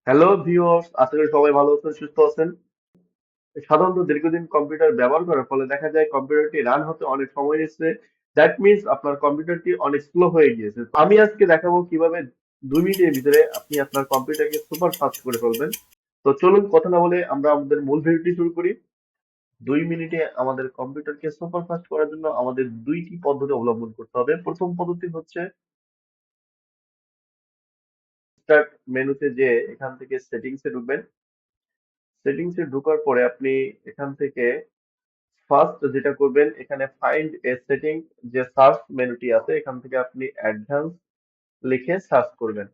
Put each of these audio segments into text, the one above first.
Hello viewers, আশা করি সবাই ভালো আছেন, সুস্থ আছেন। সাধারণত দীর্ঘদিন কম্পিউটার ব্যবহার করার ফলে দেখা যায় কম্পিউটারটি রান হতে অনেক সময় নিচ্ছে। দ্যাট মিনস আপনার কম্পিউটারটি অনেক স্লো হয়ে গিয়েছে। আমি আজকে দেখাবো কিভাবে 2 মিনিটের ভিতরে আপনি আপনার কম্পিউটারকে সুপার ফাস্ট করে ফেলবেন। তো চলুন কথা না বলে আমরা আমাদের মূল ভিডিওটি শুরু করি। 2 মিনিটে আমাদের কম্পিউটারকে সুপার ফাস্ট করার জন্য আমাদের দুইটি পদ্ধতি অবলম্বন করতে হবে। প্রথম পদ্ধতি হচ্ছে স্টার্ট মেনুতে যে এখান থেকে সেটিংসে ঢুকবেন। সেটিংসে ঢোকার পরে আপনি এখান থেকে ফার্স্ট যেটা করবেন, এখানে ফাইন্ড এ সেটিং যে সার্চ মেনুটি আছে, এখান থেকে আপনি অ্যাডভান্স লিখে সার্চ করবেন।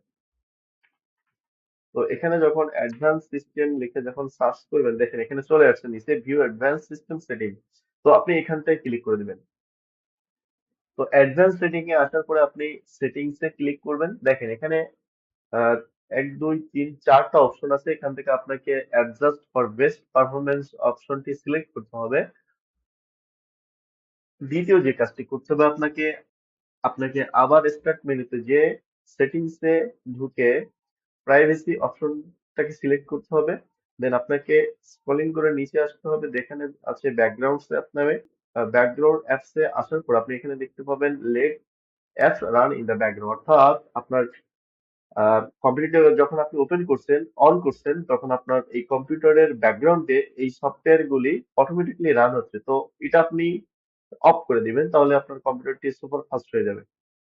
তো এখানে যখন অ্যাডভান্স সিস্টেম লিখে যখন সার্চ করবেন, দেখেন এখানে চলে আসছে নিচে ভিউ অ্যাডভান্স সিস্টেম সেটিং। তো আপনি এখানটায় ক্লিক করে দিবেন। তো অ্যাডভান্স সেটিং এ আসার পরে আপনি সেটিংস এ ক্লিক করবেন। দেখেন এখানে আহ, 1 2 3 4টা অপশন আছে। এখান থেকে আপনাকে অ্যাডজাস্ট ফর বেস্ট পারফরমেন্স অপশনটি সিলেক্ট করতে হবে। দ্বিতীয় যে কাজটি করতে হবে আপনাকে, আবার স্টার্ট মেনুতে যে সেটিংস এ ঢুকে প্রাইভেসি অপশনটাকে সিলেক্ট করতে হবে। দেন আপনাকে স্ক্রলিং করে নিচে আসতে হবে, যেখানে আছে ব্যাকগ্রাউন্ড অ্যাপ নামে। ব্যাকগ্রাউন্ড অ্যাপস এ আসার পর আপনি এখানে দেখতে পাবেন let apps run in the background, অর্থাৎ আপনার কম্পিউটার যখন আপনি ওপেন করছেন, অন করছেন, তখন আপনার এই কম্পিউটারের ব্যাকগ্রাউন্ডে এই সফটওয়্যার গুলি অটোমেটিকলি রান হচ্ছে। তো এটা আপনি অফ করে দিবেন, তাহলে আপনার কম্পিউটারটি সুপার ফাস্ট হয়ে যাবে।